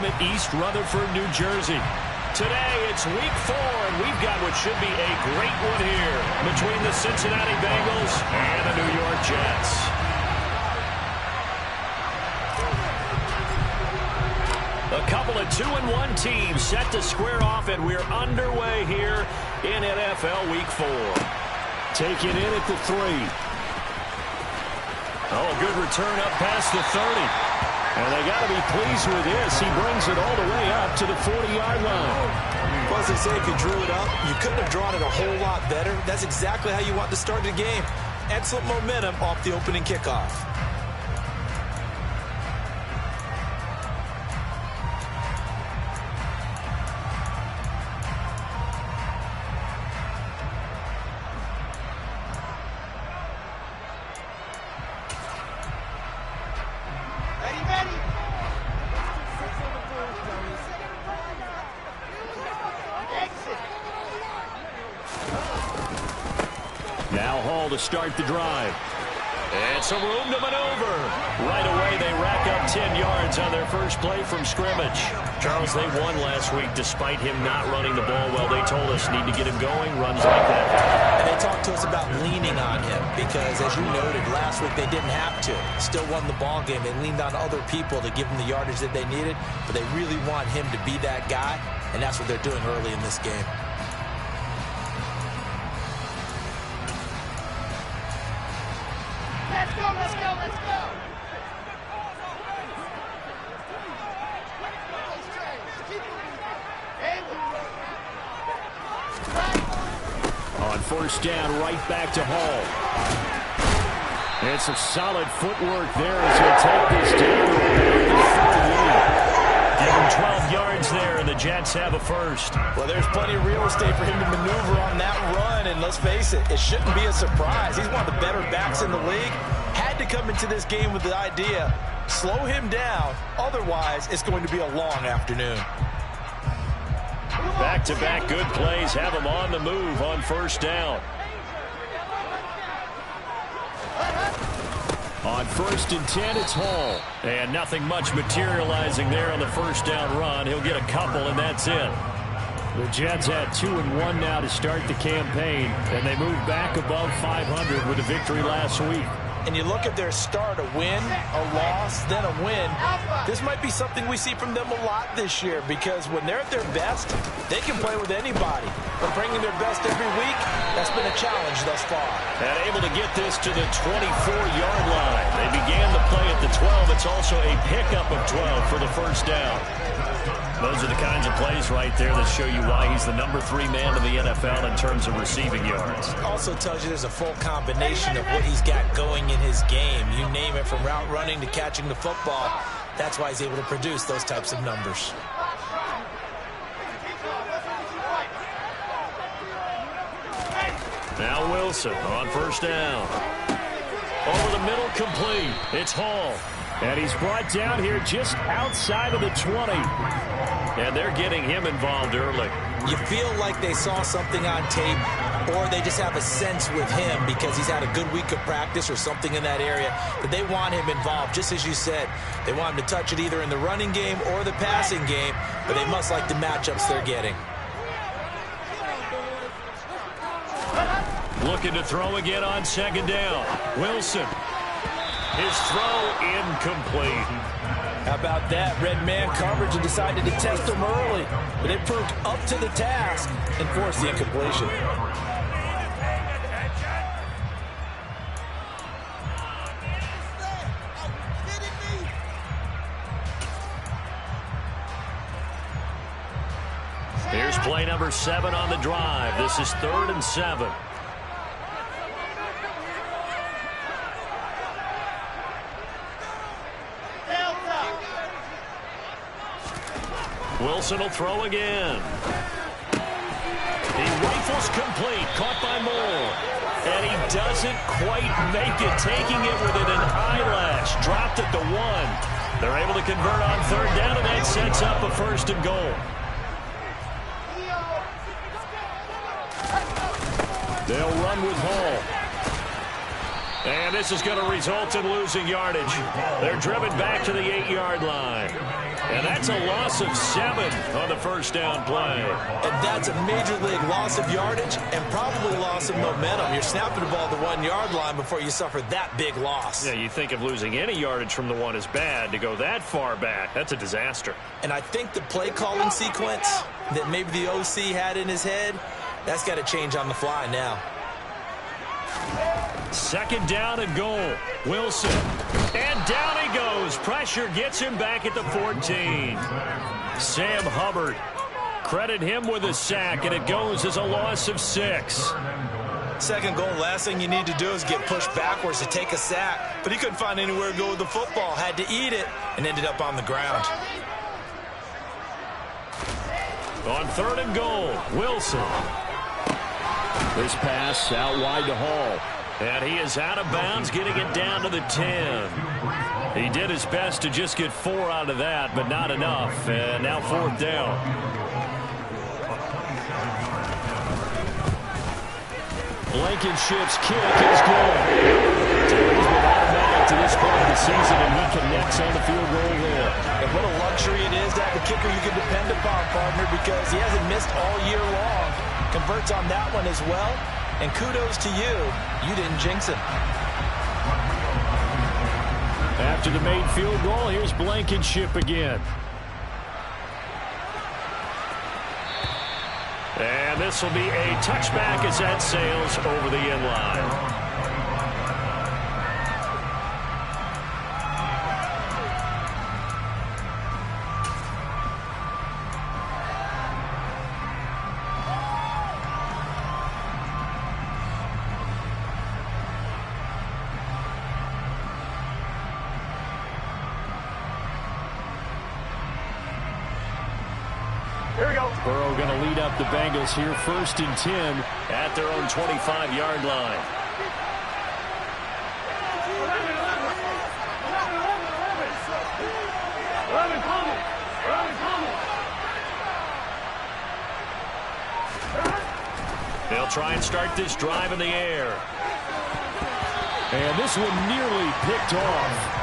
in East Rutherford, New Jersey. Today, it's week 4, and we've got what should be a great one here between the Cincinnati Bengals and the New York Jets. A couple of 2-1 teams set to square off, and we're underway here in NFL Week 4. Taken in at the 3. Oh, a good return up past the 30. And they got to be pleased with this. He brings it all the way up to the 40-yard line. Well, as they say, if you drew it up, you couldn't have drawn it a whole lot better. That's exactly how you want to start the game. Excellent momentum off the opening kickoff. Now Hall to start the drive. And some room to maneuver. Right away, they rack up 10 yards on their first play from scrimmage. Charles, they won last week despite him not running the ball well. They told us need to get him going, runs like that. And they talked to us about leaning on him because, as you noted, last week they didn't have to. Still won the ball game. They leaned on other people to give them the yardage that they needed, but they really want him to be that guy, and that's what they're doing early in this game. Let's go, let's go, let's go. On first down, right back to Hall. And some solid footwork there as he'll take this down. Give him 12 yards there, and the Jets have a first. Well, there's plenty of real estate for him to maneuver on that run, and let's face it, it shouldn't be a surprise. He's one of the better backs in the league. Had to come into this game with the idea, slow him down, otherwise it's going to be a long afternoon. Back-to-back good plays have him on the move on first down. On 1st and 10, it's Hall. And nothing much materializing there on the first down run. He'll get a couple, and that's it. The Jets had 2-1 now to start the campaign, and they moved back above 500 with a victory last week. And you look at their start, a win, a loss, then a win. This might be something we see from them a lot this year because when they're at their best, they can play with anybody. But bringing their best every week, that's been a challenge thus far. And able to get this to the 24-yard line. They began the play at the 12. It's also a pickup of 12 for the first down. Those are the kinds of plays right there that show you why he's the number 3 man in the NFL in terms of receiving yards. Also tells you there's a full combination of what he's got going in his game. You name it, from route running to catching the football. That's why he's able to produce those types of numbers. Now Wilson on first down. Over the middle, complete. It's Hall. And he's brought down here just outside of the 20. And they're getting him involved early. You feel like they saw something on tape, or they just have a sense with him because he's had a good week of practice or something in that area that they want him involved. Just as you said, they want him to touch it either in the running game or the passing game, but they must like the matchups they're getting. Looking to throw again on second down. Wilson. His throw incomplete. How about that? Red man coverage and decided to test him early. But it proved up to the task and forced the incompletion. Here's play number 7 on the drive. This is 3rd and 7. Wilson will throw again. He rifles complete, caught by Moore. And he doesn't quite make it, taking it within an eyelash. Dropped at the 1. They're able to convert on 3rd down, and that sets up a 1st and goal. They'll run with Hall. And this is going to result in losing yardage. They're driven back to the 8-yard line. And that's a loss of 7 on the first down play. And that's a major league loss of yardage and probably loss of momentum. You're snapping the ball at the 1-yard line before you suffer that big loss. Yeah, you think of losing any yardage from the 1 is bad. To go that far back, that's a disaster. And I think the play calling sequence that maybe the OC had in his head, that's got to change on the fly now. Second down and goal. Wilson. And down he goes. Pressure gets him back at the 14. Sam Hubbard. Credit him with a sack, and it goes as a loss of 6. Second goal, last thing you need to do is get pushed backwards to take a sack. But he couldn't find anywhere to go with the football. Had to eat it and ended up on the ground. On third and goal, Wilson. This pass out wide to Hall. And he is out of bounds, getting it down to the 10. He did his best to just get 4 out of that, but not enough. And now fourth down. Blankenship's kick is good. He's been automatic to this point of the season, and he connects on the field goal there. And what a luxury it is to have a kicker you can depend upon, partner, because he hasn't missed all year long. Converts on that one as well. And kudos to you. You didn't jinx it. After the made field goal, here's Blankenship again. And this will be a touchback as that sails over the end line. Burrow going to lead up the Bengals here, 1st and 10 at their own 25-yard line. They'll try and start this drive in the air. And this one nearly picked off.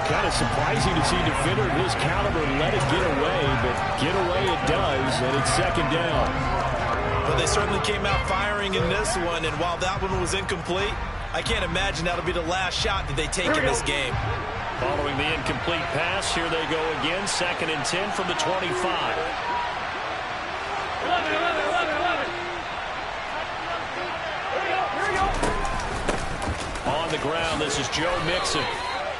Kind of surprising to see a defender of his caliber let it get away, but get away it does, and it's second down. Well, they certainly came out firing in this one, and while that one was incomplete, I can't imagine that'll be the last shot that they take in this game. Following the incomplete pass, here they go again, 2nd and 10 from the 25. On the ground, this is Joe Mixon.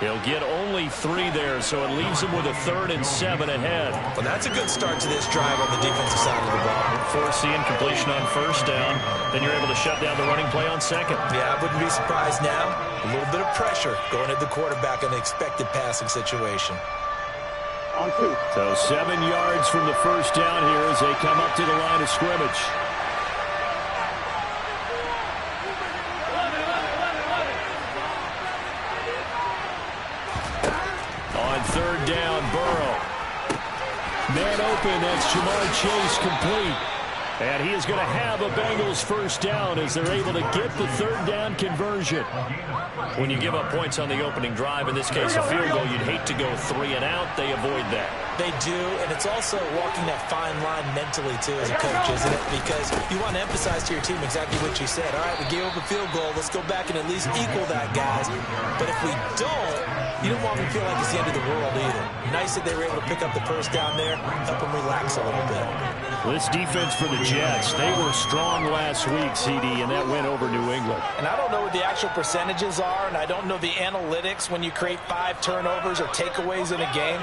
He'll get only 3 there, so it leaves him with a 3rd and 7 ahead. Well, that's a good start to this drive on the defensive side of the ball. Force the incompletion on first down, then you're able to shut down the running play on second. Yeah, I wouldn't be surprised now. A little bit of pressure going at the quarterback in an expected passing situation. So 7 yards from the first down here as they come up to the line of scrimmage. Third down, Burrow. Man open, that's Jamar Chase complete. And he is going to have a Bengals first down as they're able to get the 3rd down conversion. When you give up points on the opening drive, in this case a field goal, you'd hate to go 3 and out. They avoid that. They do, and it's also walking that fine line mentally, too, as a coach, isn't it? Because you want to emphasize to your team exactly what you said. All right, we gave up a field goal. Let's go back and at least equal that, guys. But if we don't, you don't want them to feel like it's the end of the world either. Nice that they were able to pick up the first down there, help them relax a little bit. This defense for the Jets, they were strong last week, CD, and that went over New England. And I don't know what the actual percentages are, and I don't know the analytics when you create 5 turnovers or takeaways in a game.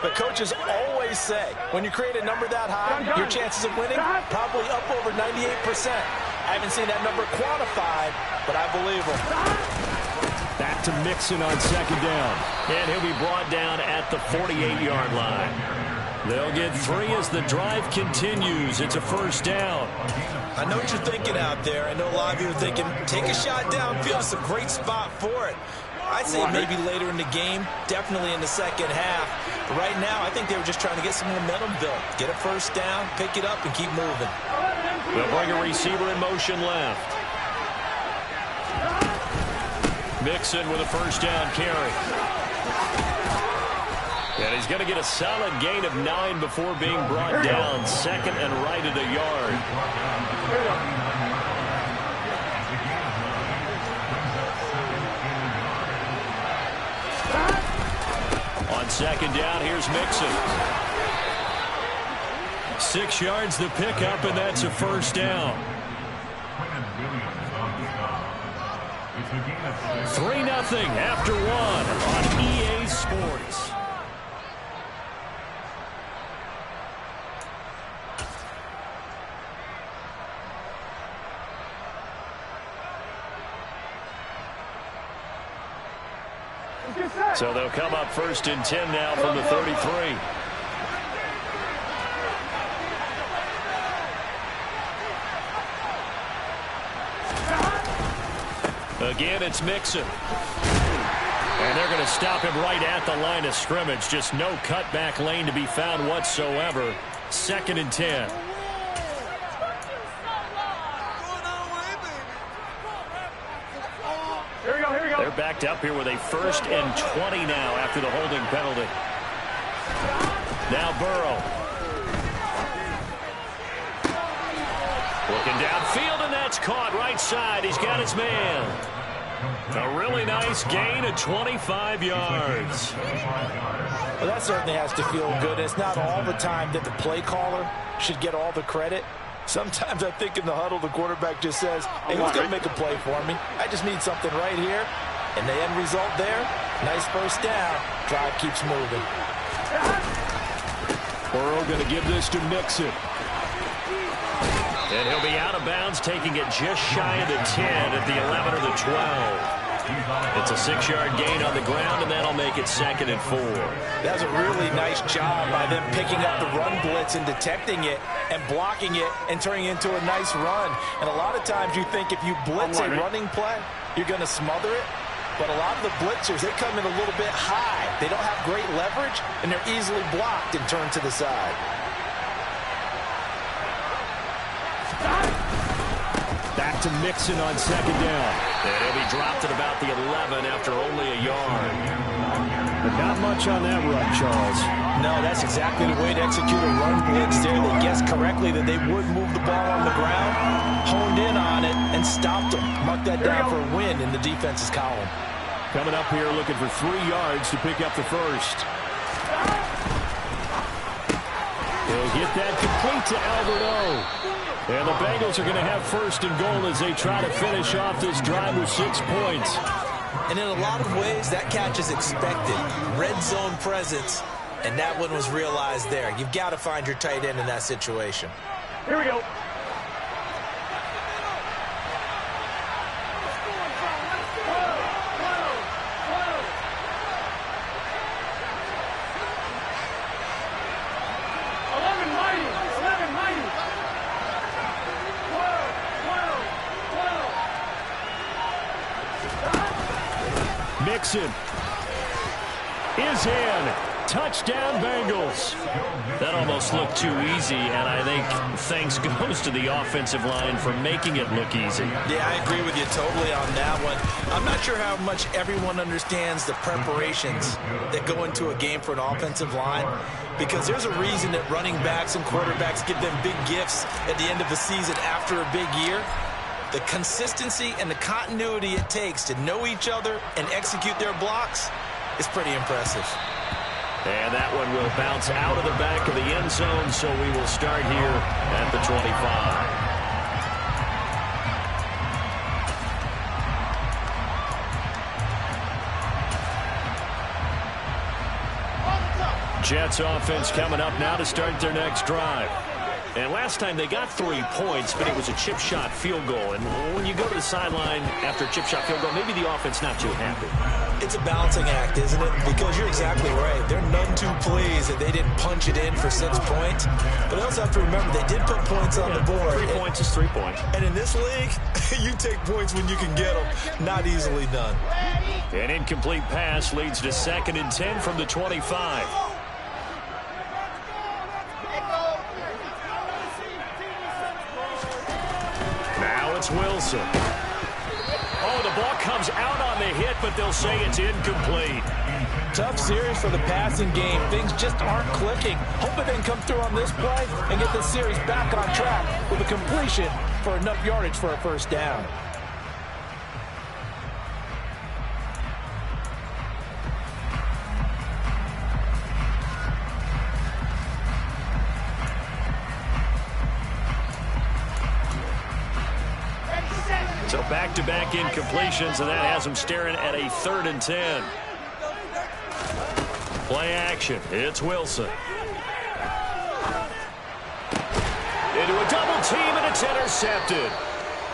But coaches always say, when you create a number that high, your chances of winning probably up over 98%. I haven't seen that number quantified, but I believe them. Back to Mixon on second down. And he'll be brought down at the 48-yard line. They'll get 3 as the drive continues. It's a first down. I know what you're thinking out there. I know a lot of you are thinking, take a shot downfield. It's a great spot for it. I'd say maybe later in the game, definitely in the second half. But right now, I think they were just trying to get some momentum built. Get a first down, pick it up, and keep moving. They'll bring a receiver in motion left. Mixon with a first down carry. And he's going to get a solid gain of 9 before being brought down. Second and right at a yard. On second down, here's Mixon. 6 yards the pickup, and that's a first down. 3-0 after 1 on EA Sports. So they'll come up first and 10 now from the 33. Again, it's Mixon. And they're going to stop him right at the line of scrimmage. Just no cutback lane to be found whatsoever. Second and 10. Here we go. They're backed up here with a first and 20 now after the holding penalty. Now Burrow. Looking downfield, and that's caught right side. He's got his man. A really nice gain of 25 yards. Well, that certainly has to feel good. It's not all the time that the play caller should get all the credit. Sometimes I think in the huddle, the quarterback just says, hey, who's going to make a play for me? I just need something right here. And the end result there, nice first down. Drive keeps moving. Burrow going to give this to Mixon. And he'll be out of bounds, taking it just shy of the 10 at the 11 or the 12. It's a 6-yard gain on the ground, and that'll make it second and 4. That's a really nice job by them picking up the run blitz and detecting it and blocking it and turning it into a nice run. And a lot of times you think if you blitz a running play, you're going to smother it. But a lot of the blitzers, they come in a little bit high. They don't have great leverage, and they're easily blocked and turned to the side. Back to Mixon on second down. And he'll be dropped at about the 11 after only a yard. But not much on that run, Charles. No, that's exactly the way to execute a run blitz there. They guessed correctly that they would move the ball on the ground, honed in on it, and stopped them. Mark that down for a win in the defense's column. Coming up here looking for 3 yards to pick up the first. He'll get that complete to Albert O. And the Bengals are going to have first and goal as they try to finish off this drive with 6 points. And in a lot of ways, that catch is expected. Red zone presence, and that one was realized there. You've got to find your tight end in that situation. Here we go. Mixon is in. Touchdown, Bengals. That almost looked too easy, and I think thanks goes to the offensive line for making it look easy. Yeah, I agree with you totally on that one. I'm not sure how much everyone understands the preparations that go into a game for an offensive line, because there's a reason that running backs and quarterbacks give them big gifts at the end of the season after a big year. The consistency and the continuity it takes to know each other and execute their blocks is pretty impressive. And that one will bounce out of the back of the end zone, so we will start here at the 25. Jets offense coming up now to start their next drive. And last time they got 3 points, but it was a chip shot field goal. And when you go to the sideline after a chip shot field goal, maybe the offense not too happy. It's a balancing act, isn't it? Because you're exactly right. They're none too pleased that they didn't punch it in for 6 points. But I also have to remember they did put points on the board. 3 points is 3 points. And in this league, you take points when you can get them. Not easily done. An incomplete pass leads to second and 10 from the 25. Wilson. Oh, the ball comes out on the hit, but they'll say it's incomplete. Tough series for the passing game. Things just aren't clicking. Hoping they can come through on this play and get this series back on track with a completion for enough yardage for a first down. So back-to-back incompletions, and that has him staring at a 3rd and 10. Play action. It's Wilson. Into a double team, and it's intercepted.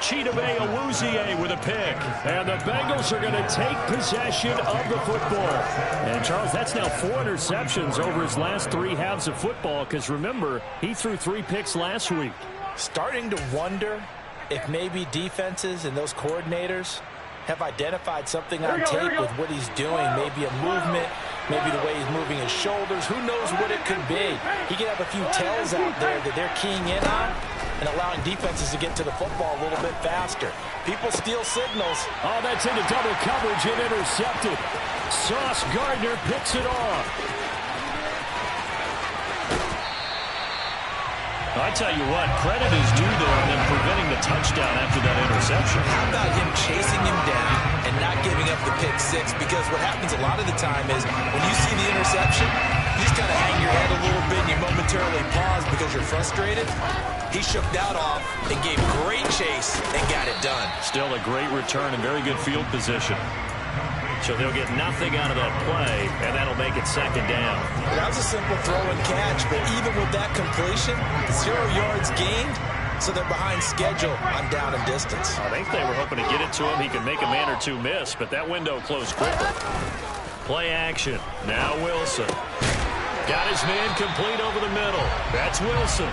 Chidobe Awuzie with a pick. And the Bengals are going to take possession of the football. And, Charles, that's now 4 interceptions over his last 3 halves of football, because, remember, he threw 3 picks last week. Starting to wonder if maybe defenses and those coordinators have identified something on tape with what he's doing. Maybe a movement, maybe the way he's moving his shoulders. Who knows what it could be? He could have a few tells out there that they're keying in on and allowing defenses to get to the football a little bit faster. People steal signals. Oh, that's into double coverage and intercepted. Sauce Gardner picks it off. I tell you what, credit is due there on them preventing the touchdown after that interception. How about him chasing him down and not giving up the pick six? Because what happens a lot of the time is when you see the interception, you just kind of hang your head a little bit and you momentarily pause because you're frustrated. He shook that off and gave great chase and got it done. Still a great return and very good field position. So they'll get nothing out of that play, and that'll make it 2nd down. That was a simple throw and catch, but even with that completion, 0 yards gained, so they're behind schedule on down and distance. I think they were hoping to get it to him. He could make a man or 2 miss, but that window closed quickly. Play action. Now Wilson. Got his man complete over the middle. That's Wilson.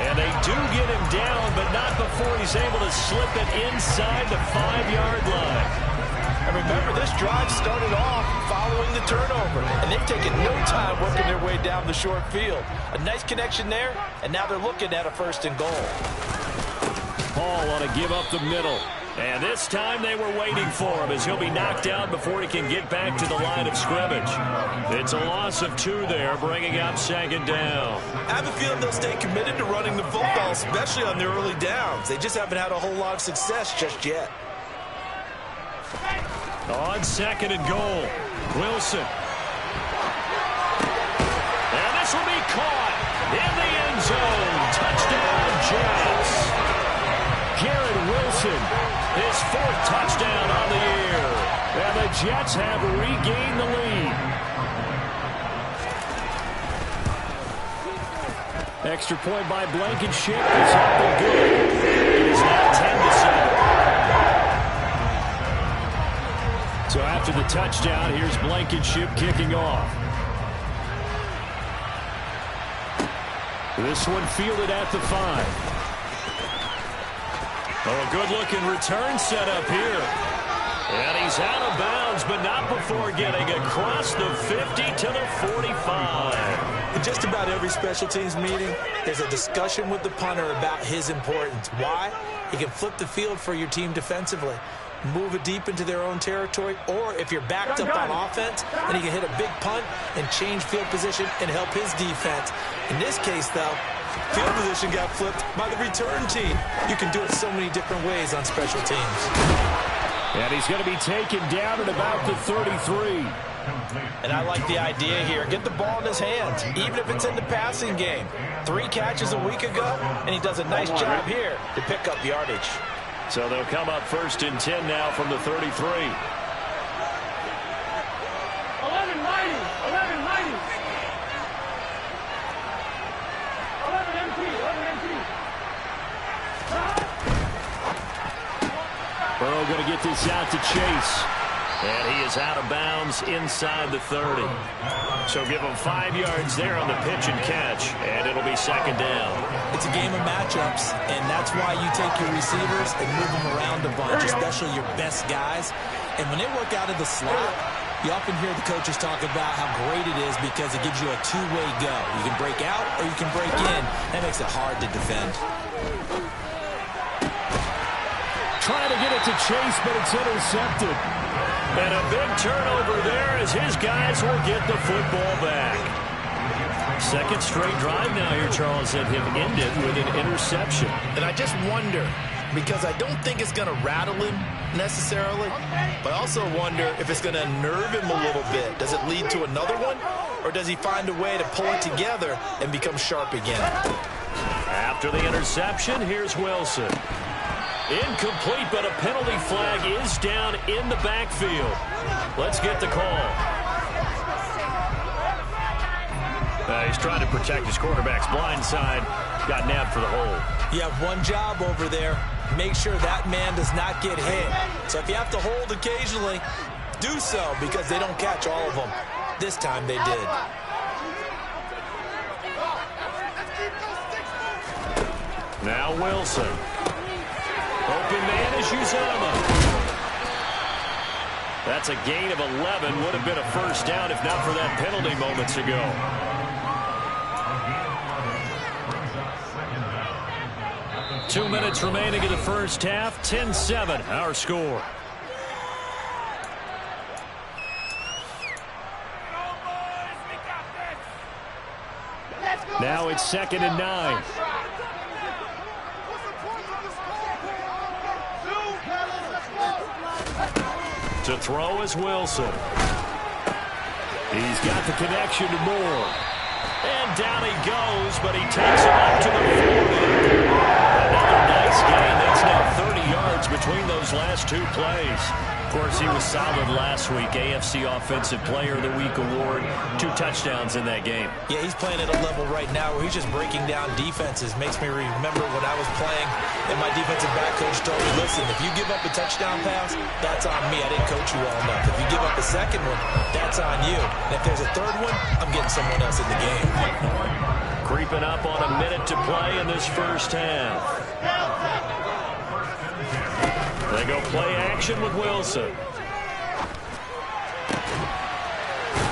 And they do get him down, but not before he's able to slip it inside the 5-yard line. And remember, this drive started off following the turnover, and they've taken no time working their way down the short field. A nice connection there, and now they're looking at a 1st and goal. Paul on to give up the middle. And this time they were waiting for him as he'll be knocked out before he can get back to the line of scrimmage. It's a loss of 2 there, bringing up 2nd down. I have a feeling they'll stay committed to running the football, especially on their early downs. They just haven't had a whole lot of success just yet. On 2nd and goal, Wilson. And this will be caught in the end zone. Touchdown, Jets. Garrett Wilson, his 4th touchdown on the year. And the Jets have regained the lead. Extra point by Blankenship is up and good. It is now 10-7. So after the touchdown, here's Blankenship kicking off. This one fielded at the 5. Oh, a good-looking return set up here. And he's out of bounds, but not before getting across the 50 to the 45. In just about every special teams meeting, there's a discussion with the punter about his importance. Why? He can flip the field for your team defensively, move it deep into their own territory, or if you're backed up on offense, then he can hit a big punt and change field position and help his defense. In this case, though, field position got flipped by the return team. You can do it so many different ways on special teams. And he's going to be taken down at about the 33. And I like the idea here. Get the ball in his hands, even if it's in the passing game. 3 catches a week ago, and he does a nice job here to pick up yardage. So they'll come up 1st and 10 now from the 33. 11 mighty. 11 mighty. 11 empty. 11 empty. Burrow going to get this out to Chase. And he is out of bounds inside the 30. So give him 5 yards there on the pitch and catch, and it'll be 2nd down. It's a game of matchups, and that's why you take your receivers and move them around a bunch, especially your best guys. And when they work out of the slot, you often hear the coaches talk about how great it is because it gives you a 2-way go. You can break out or you can break in. That makes it hard to defend. Trying to get it to Chase, but it's intercepted. And a big turnover there as his guys will get the football back. Second straight drive now here, Charles, that have ended with an interception. And I just wonder, because I don't think it's going to rattle him necessarily, but I also wonder if it's going to unnerve him a little bit. Does it lead to another one, or does he find a way to pull it together and become sharp again? After the interception, here's Wilson. Incomplete, but a penalty flag is down in the backfield. Let's get the call. He's trying to protect his quarterback's blind side. Got nabbed for the hold. You have one job over there. Make sure that man does not get hit. So if you have to hold occasionally, do so, because they don't catch all of them. This time they did. Now Wilson. Open man is Uzomah. That's a gain of 11. Would have been a first down if not for that penalty moments ago. Two minutes remaining in the first half. 10-7, our score. Now it's 2nd and 9. To throw is Wilson. He's got the connection to Moore. And down he goes, but he takes him up to the 40. Another nice gain. That's now 30 yards between those last two plays. Of course, he was solid last week. AFC Offensive Player of the Week award. 2 touchdowns in that game. Yeah, he's playing at a level right now where he's just breaking down defenses. Makes me remember when I was playing and my defensive back coach told me, listen, if you give up a touchdown pass, that's on me. I didn't coach you well enough. If you give up a second one, that's on you. And if there's a third one, I'm getting someone else in the game. Creeping up on a minute to play in this first half. They go play action with Wilson.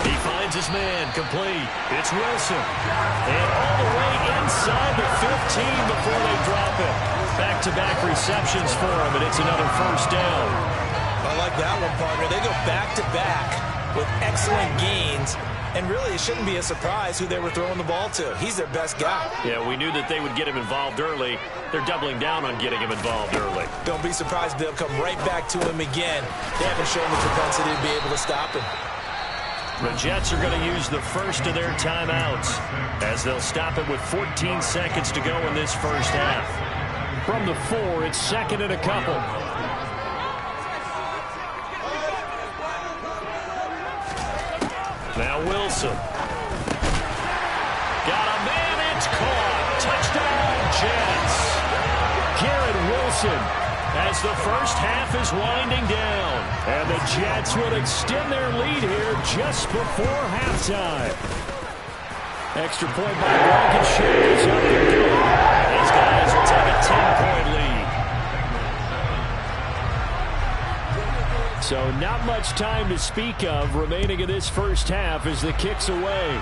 He finds his man, complete. It's Wilson. And all the way inside the 15 before they drop him. Back-to-back receptions for him, and it's another first down. I like that one, partner. They go back-to-back with excellent gains. And really, it shouldn't be a surprise who they were throwing the ball to. He's their best guy. Yeah, we knew that they would get him involved early. They're doubling down on getting him involved early. Don't be surprised they'll come right back to him again. They haven't shown the propensity to be able to stop him. The Jets are going to use the first of their timeouts as they'll stop it with 14 seconds to go in this first half. From the 4, it's 2nd and a couple. Now Wilson. Got a man, it's caught. Touchdown, Jets. Garrett Wilson as the first half is winding down. And the Jets will extend their lead here just before halftime. Extra point by Blankenship is up and good. These guys will take a 10-point lead. So not much time to speak of remaining in this first half as the kick's away.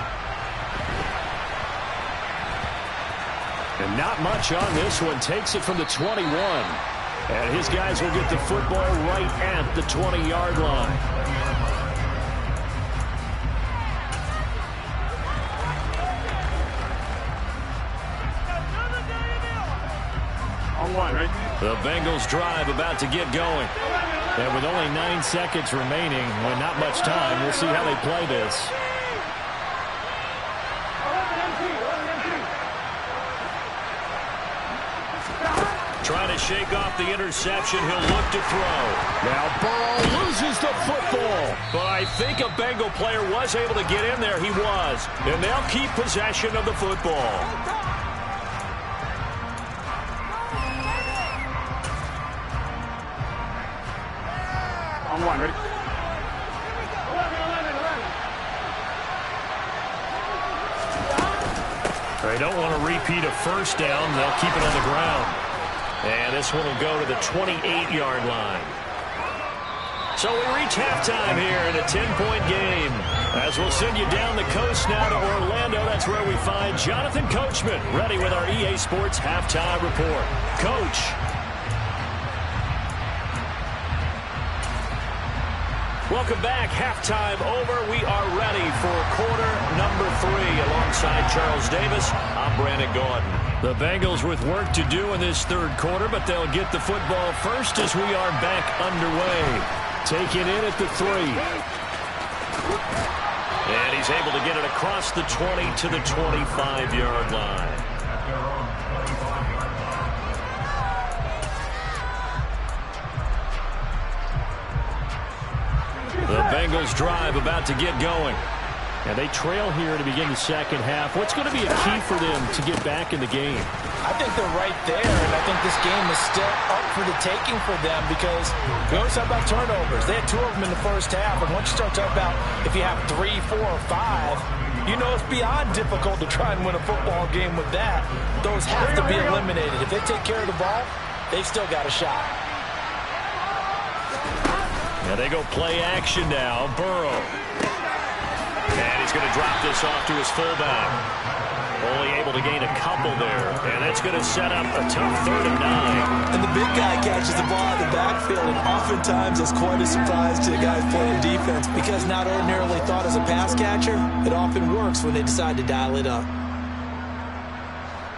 And not much on this one. Takes it from the 21. And his guys will get the football right at the 20-yard line. On one, right? The Bengals drive about to get going. And with only 9 seconds remaining, well, not much time, we'll see how they play this. Trying to shake off the interception. He'll look to throw. Now Burrow loses the football. But I think a Bengal player was able to get in there. He was. And they'll keep possession of the football. On one, ready? 11. They don't want to repeat a first down. They'll keep it on the ground. And this one will go to the 28-yard line. So we reach halftime here in a 10-point game. As we'll send you down the coast now to Orlando, that's where we find Jonathan Coachman, ready with our EA Sports Halftime Report. Coach. Welcome back. Halftime over. We are ready for quarter number 3. Alongside Charles Davis, I'm Brandon Gaudin. The Bengals with work to do in this third quarter, but they'll get the football first as we are back underway. Taking in at the 3. And he's able to get it across the 20 to the 25-yard line. The Bengals drive about to get going. And they trail here to begin the second half. What's going to be a key for them to get back in the game? I think they're right there, and I think this game is still up for the taking for them because we always talk about turnovers. They had 2 of them in the first half, and once you start talking about if you have 3, 4, or 5, you know it's beyond difficult to try and win a football game with that. Those have to be eliminated. If they take care of the ball, they've still got a shot. Now they go play action now. Burrow. And he's going to drop this off to his fullback. Only able to gain a couple there. And that's going to set up a tough 3rd and 9. And the big guy catches the ball in the backfield, and oftentimes it's quite a surprise to the guys playing defense because not ordinarily thought as a pass catcher, it often works when they decide to dial it up.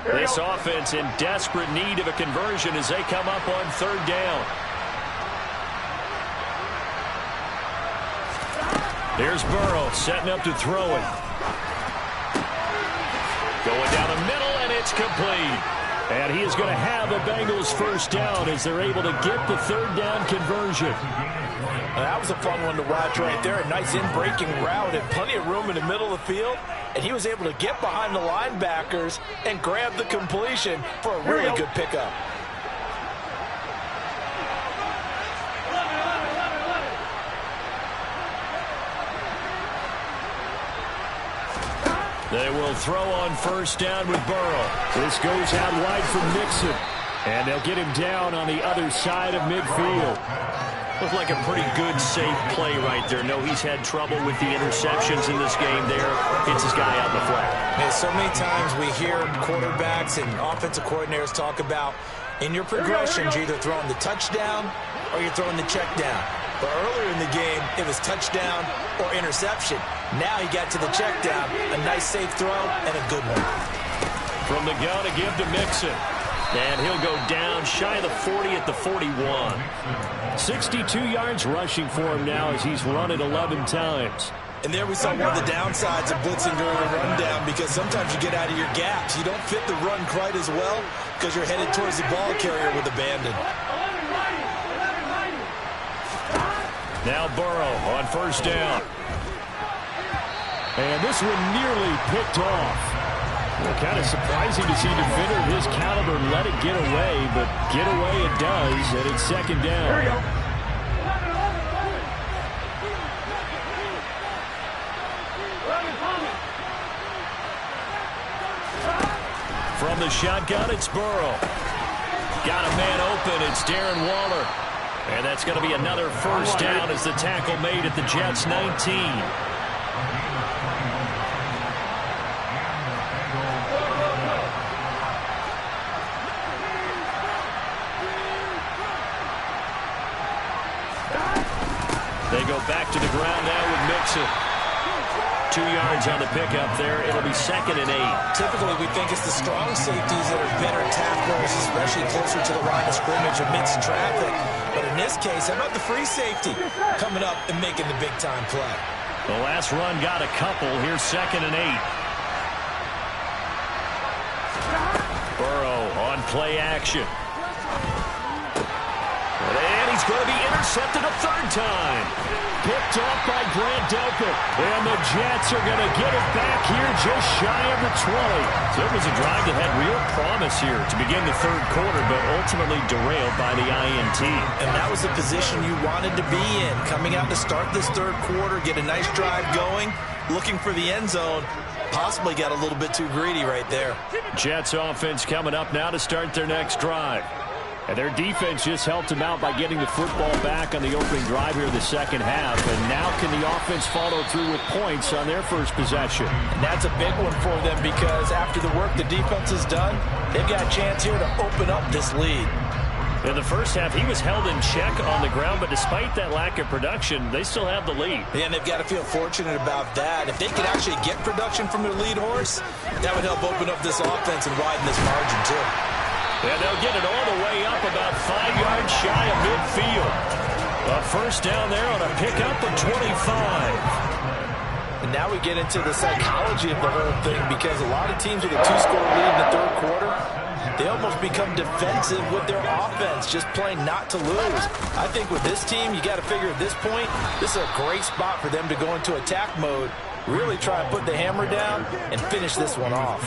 This offense in desperate need of a conversion as they come up on 3rd down. There's Burrow setting up to throw it. Going down the middle, and it's complete. And he is going to have the Bengals first down as they're able to get the 3rd down conversion. That was a fun one to watch right there. A nice in-breaking route and plenty of room in the middle of the field. And he was able to get behind the linebackers and grab the completion for a really good pickup. They will throw on first down with Burrow. This goes out wide for Mixon. And they'll get him down on the other side of midfield. Looked like a pretty good, safe play right there. No, he's had trouble with the interceptions in this game there. Hits his guy out in the flat. Yeah, so many times we hear quarterbacks and offensive coordinators talk about in your progressions, you're either throwing the touchdown or you're throwing the check down. But earlier in the game, it was touchdown or interception. Now he got to the check down. A nice safe throw and a good one. From the gun to give to Mixon. And he'll go down shy of the 40 at the 41. 62 yards rushing for him now as he's run it 11 times. And there we saw one of the downsides of blitzing during a rundown because sometimes you get out of your gaps. You don't fit the run quite as well because you're headed towards the ball carrier with abandon. Now Burrow on first down. And this one nearly picked off. Well, kind of surprising to see a defender of his caliber let it get away, but get away it does, and it's 2nd down. Here we go. From the shotgun, it's Burrow. Got a man open. It's Darren Waller. And that's going to be another first down as the tackle made at the Jets' 19. They go back to the ground now with Mixon. 2 yards on the pickup there. It'll be 2nd and 8. Typically, we think it's the strong safeties that are better tacklers, especially closer to the line of scrimmage amidst traffic. But in this case, how about the free safety coming up and making the big-time play? The last run got a couple. Here's 2nd and 8. Burrow on play action. And he's going to be intercepted a 3rd time. Picked off by Grant Delpit. And the Jets are going to get it back here just shy of the 20. So it was a drive that had real promise here to begin the 3rd quarter, but ultimately derailed by the INT. And that was the position you wanted to be in. Coming out to start this 3rd quarter, get a nice drive going, looking for the end zone. Possibly got a little bit too greedy right there. Jets offense coming up now to start their next drive. And their defense just helped them out by getting the football back on the opening drive here in the 2nd half. And now can the offense follow through with points on their first possession? And that's a big one for them because after the work the defense has done, they've got a chance here to open up this lead. In the first half, he was held in check on the ground, but despite that lack of production, they still have the lead. Yeah, and they've got to feel fortunate about that. If they could actually get production from their lead horse, that would help open up this offense and widen this margin, too. And they'll get it all the way up about 5 yards shy of midfield. A first down there on a pickup of 25. And now we get into the psychology of the whole thing, because a lot of teams with a 2-score lead in the third quarter, they almost become defensive with their offense, just playing not to lose. I think with this team, you got to figure at this point, this is a great spot for them to go into attack mode, really try and put the hammer down and finish this one off.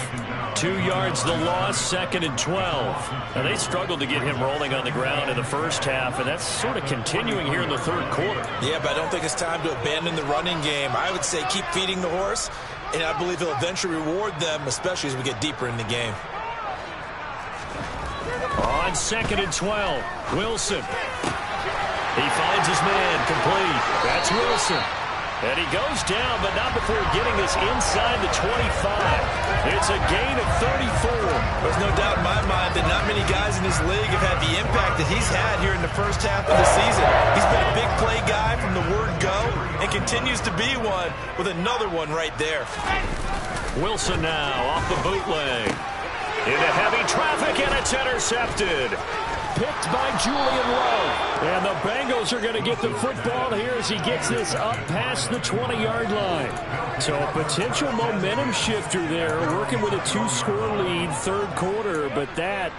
2 yards the loss, 2nd and 12. Now, they struggled to get him rolling on the ground in the first half, and that's sort of continuing here in the third quarter. Yeah, but I don't think it's time to abandon the running game. I would say keep feeding the horse, and I believe he'll eventually reward them, especially as we get deeper in the game. On 2nd and 12, Wilson. He finds his man, complete. That's Wilson. And he goes down, but not before getting this inside the 25. It's a gain of 34. There's no doubt in my mind that not many guys in this league have had the impact that he's had here in the first half of the season. He's been a big play guy from the word go and continues to be one with another one right there. Wilson now off the bootleg. Into heavy traffic, and it's intercepted. Picked by Julian Love. And the Bengals are going to get the football here as he gets this up past the 20-yard line. So a potential momentum shifter there, working with a 2-score lead, third quarter, but that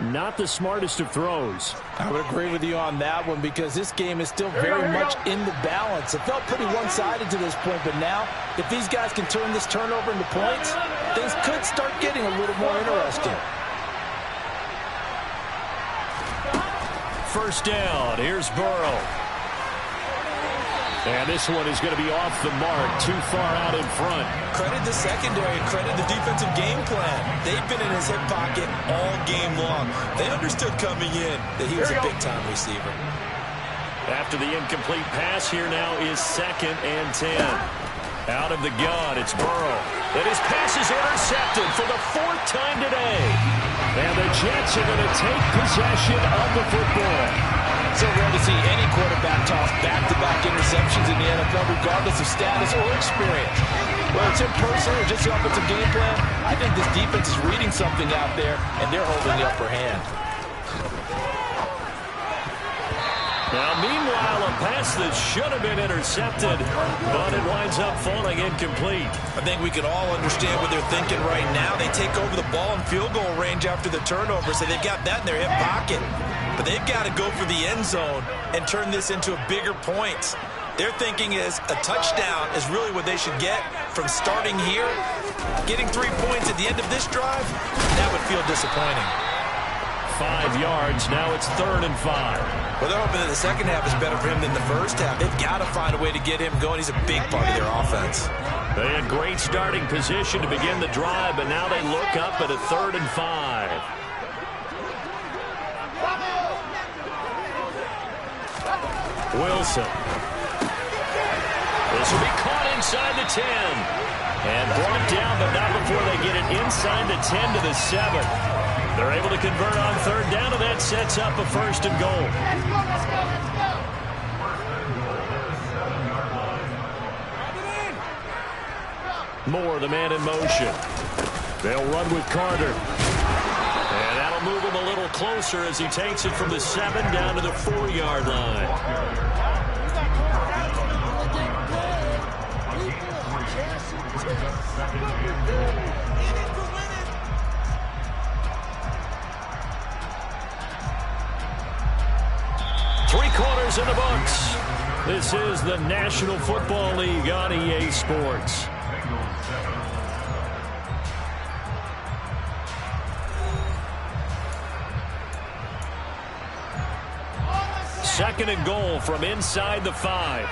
not the smartest of throws. I would agree with you on that one, because this game is still very much in the balance. It felt pretty one-sided to this point, but now if these guys can turn this turnover into points, things could start getting a little more interesting. First down, here's Burrow. And this one is going to be off the mark, too far out in front. Credit the secondary, credit the defensive game plan. They've been in his hip pocket all game long. They understood coming in that he was a big-time receiver. After the incomplete pass, here now is 2nd and 10. Out of the gun, it's Burrow. And his pass is intercepted for the 4th time today. And the Jets are going to take possession of the football. So rare to see any quarterback toss back-to-back interceptions in the NFL, regardless of status or experience. Whether it's in person or just the offensive game plan, I think this defense is reading something out there, and they're holding the upper hand. Now, meanwhile, a pass that should have been intercepted, but it winds up falling incomplete. I think we can all understand what they're thinking right now. They take over the ball in field goal range after the turnover, so they've got that in their hip pocket. But they've got to go for the end zone and turn this into a bigger point. Their thinking is a touchdown is really what they should get from starting here. Getting 3 points at the end of this drive, that would feel disappointing. 5 yards, now it's 3rd and 5. Well, they're hoping that the second half is better for him than the first half. They've got to find a way to get him going. He's a big part of their offense. They had great starting position to begin the drive, but now they look up at a 3rd and 5. Wilson. This will be caught inside the 10. And brought down, but not before they get it inside the 10 to the 7. They're able to convert on 3rd down, and that sets up a 1st and goal. Moore, the man in motion. They'll run with Carter. And that'll move him a little closer as he takes it from the 7 down to the 4-yard line. Three-quarters in the books. This is the National Football League on EA Sports. Second and goal from inside the 5.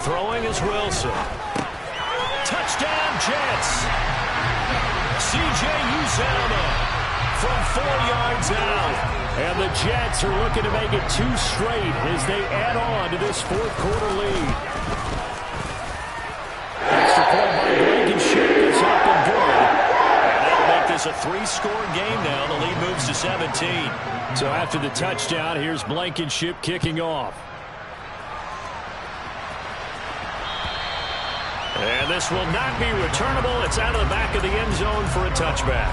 Throwing is Wilson. Touchdown, Jets. C.J. Uzomah from 4 yards out. And the Jets are looking to make it 2 straight as they add on to this 4th quarter lead. Extra point by Blankenship is up and good. And that'll make this a 3-score 17. So after the touchdown, here's Blankenship kicking off. And this will not be returnable. It's out of the back of the end zone for a touchback.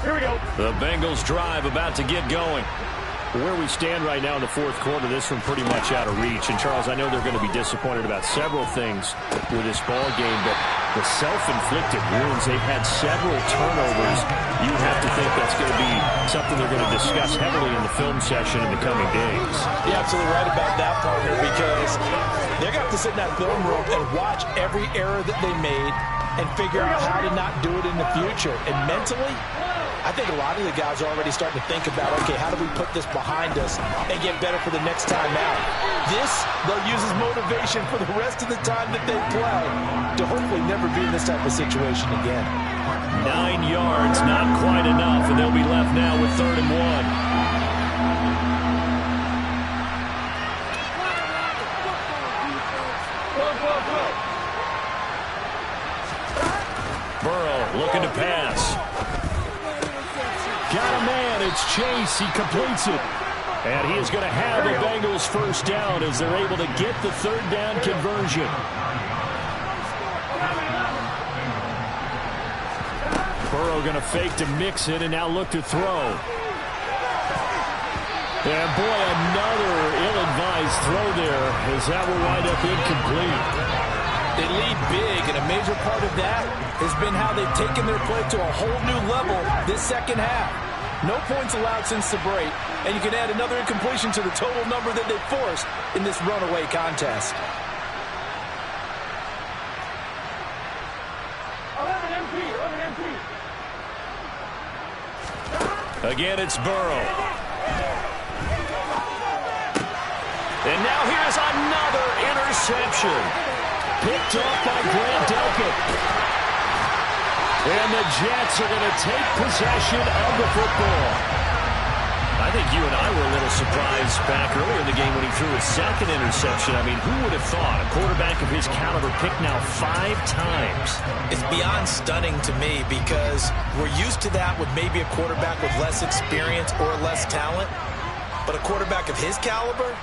Here we go. The Bengals drive about to get going. Where we stand right now in the fourth quarter, this one pretty much out of reach. And, Charles, I know they're going to be disappointed about several things with this ball game, but the self-inflicted wounds, they've had several turnovers. You have to think that's going to be something they're going to discuss heavily in the film session in the coming days. You're absolutely right about that, partner, because they're going to have to sit in that film room and watch every error that they made and figure out how to not do it in the future. And mentally, I think a lot of the guys are already starting to think about, okay, how do we put this behind us and get better for the next time out? This, they'll use as motivation for the rest of the time that they play to hopefully never be in this type of situation again. 9 yards, not quite enough, and they'll be left now with 3rd and 1. Burrow looking to pass. Got a man, it's Chase, he completes it. And he is going to have the Bengals first down as they're able to get the 3rd down conversion. Burrow going to fake to mix it and now look to throw. And boy, another ill-advised throw there as that will wind up incomplete. They lead big, and a major part of that has been how they've taken their play to a whole new level this second half. No points allowed since the break, and you can add another incompletion to the total number that they've forced in this runaway contest. Again, it's Burrow. And now here's another interception. Picked up by Grant Delpit. And the Jets are going to take possession of the football. I think you and I were a little surprised back earlier in the game when he threw his 2nd interception. I mean, who would have thought a quarterback of his caliber picked now 5 times? It's beyond stunning to me because we're used to that with maybe a quarterback with less experience or less talent. But a quarterback of his caliber,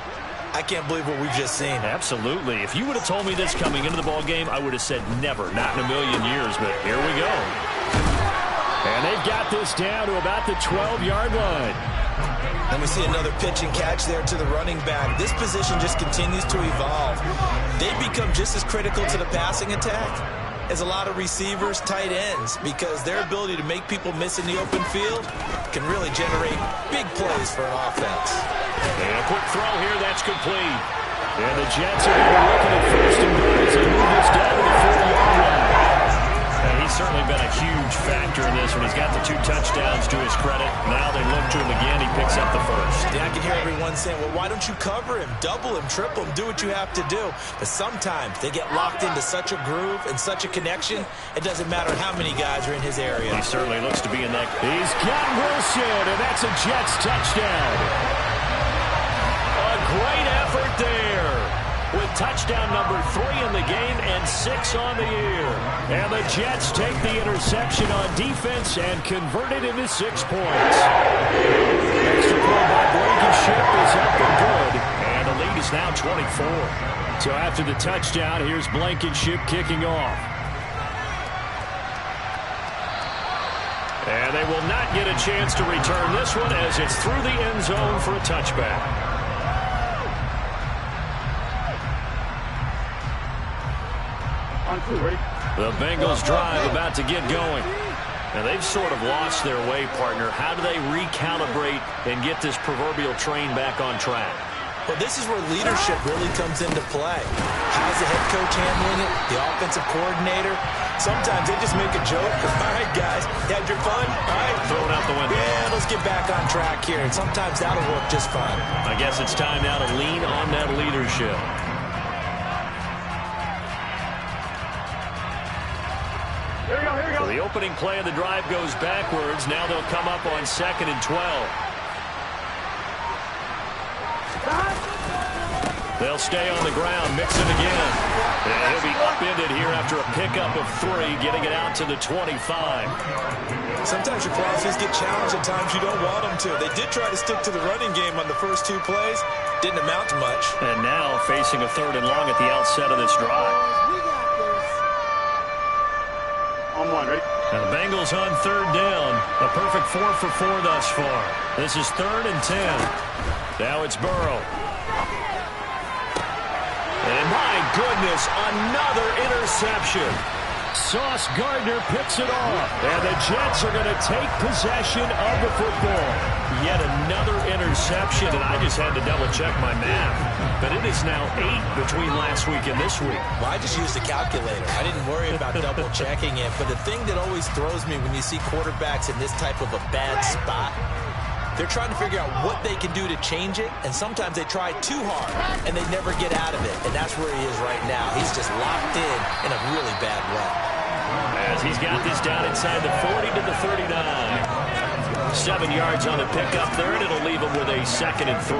I can't believe what we've just seen. Absolutely. If you would have told me this coming into the ball game, I would have said never, not in a million years, but here we go. And they've got this down to about the 12-yard line. And we see another pitch and catch there to the running back. This position just continues to evolve. They become just as critical to the passing attack as a lot of receivers, tight ends, because their ability to make people miss in the open field can really generate big plays for an offense. And a quick throw here, that's complete. And the Jets are going to be looking at 1st and goal as they move this down to the 40-yard line. And he's certainly been a huge factor in this one. He's got the 2 touchdowns to his credit. Now they look to him again. He picks up the 1st. Yeah, I can hear everyone saying, well, why don't you cover him, double him, triple him, do what you have to do. But sometimes they get locked into such a groove and such a connection, it doesn't matter how many guys are in his area. He certainly looks to be in that. He's got Wilson, and that's a Jets touchdown. A great effort there with touchdown number 3 in the game and 6 on the year. And the Jets take the interception on defense and convert it into 6 points. Extra point by Blankenship is up and good. And the lead is now 24. So after the touchdown, here's Blankenship kicking off. And they will not get a chance to return this one as it's through the end zone for a touchback. The Bengals drive about to get going. Now they've sort of lost their way, partner. How do they recalibrate and get this proverbial train back on track? Well, this is where leadership really comes into play. How's the head coach handling it? The offensive coordinator? Sometimes they just make a joke. All right, guys, you had your fun? All right. Throw it out the window. Yeah, let's get back on track here. And sometimes that'll work just fine. I guess it's time now to lean on that leadership. So the opening play of the drive goes backwards. Now they'll come up on 2nd and 12. They'll stay on the ground, mix it again. And he'll be upended here after a pickup of 3, getting it out to the 25. Sometimes your crosses get challenged at times you don't want them to. They did try to stick to the running game on the first 2 plays. Didn't amount to much. And now facing a 3rd and long at the outset of this drive. On 1, ready? And the Bengals on 3rd down. A perfect 4 for 4 thus far. This is 3rd and 10. Now it's Burrow. And my goodness, another interception. Sauce Gardner picks it off. And the Jets are going to take possession of the football. Yet another interception, and I just had to double-check my math. But it is now 8 between last week and this week. Well, I just used the calculator. I didn't worry about double-checking it. But the thing that always throws me when you see quarterbacks in this type of a bad spot, they're trying to figure out what they can do to change it, and sometimes they try too hard, and they never get out of it. And that's where he is right now. He's just locked in a really bad way. As he's got this down inside the 40 to the 39. 7 yards on the pickup there, and it'll leave him with a 2nd and 3.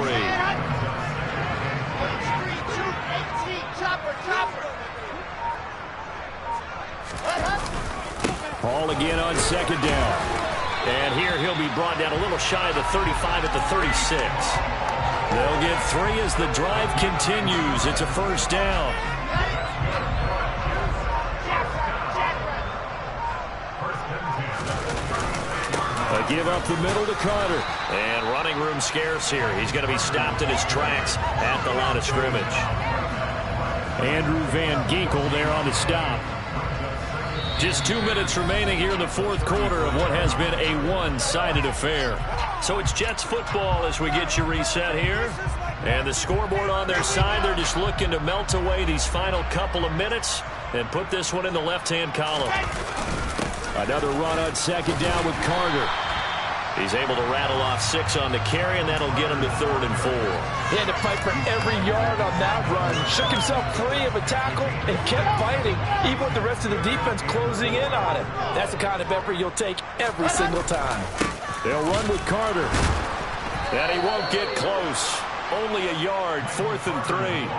Ball again on 2nd down. And here he'll be brought down a little shy of the 35 at the 36. They'll get 3 as the drive continues. It's a 1st down. A give up the middle to Carter. And running room scarce here. He's going to be stopped in his tracks at the line of scrimmage. Andrew Van Ginkel there on the stop. Just 2 minutes remaining here in the 4th quarter of what has been a one-sided affair. So it's Jets football as we get you reset here. And the scoreboard on their side, they're just looking to melt away these final couple of minutes and put this one in the left-hand column. Another run on 2nd down with Carter. He's able to rattle off 6 on the carry, and that'll get him to 3rd and 4. He had to fight for every yard on that run. Shook himself free of a tackle and kept fighting, even with the rest of the defense closing in on him. That's the kind of effort you'll take every single time. They'll run with Carter. And he won't get close. Only a yard, 4th and 3.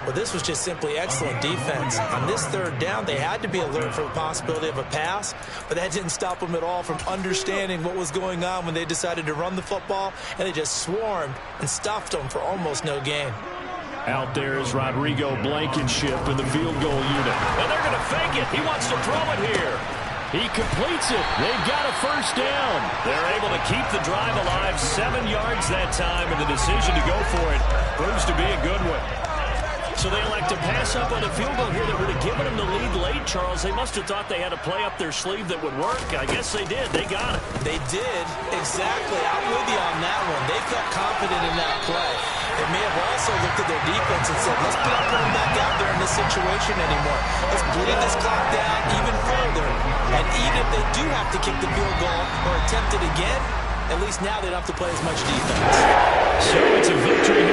Well, this was just simply excellent defense. On this 3rd down, they had to be alert for the possibility of a pass, but that didn't stop them at all from understanding what was going on when they decided to run the football, and they just swarmed and stuffed them for almost no gain. Out there is Rodrigo Blankenship in the field goal unit. And they're going to fake it. He wants to throw it here. He completes it. They've got a 1st down. They're able to keep the drive alive. 7 yards that time, and the decision to go for it proves to be a good one. So they elect to pass up on a field goal here that would have given them the lead late, Charles. They must have thought they had a play up their sleeve that would work. I guess they did. They got it. They did. Exactly. I'm with you on that one. They felt confident in that play. They may have also looked at their defense and said, let's not put them back out there in this situation anymore. Let's bleed this clock down even further. And even if they do have to kick the field goal or attempt it again, at least now they don't have to play as much defense. So it's a victory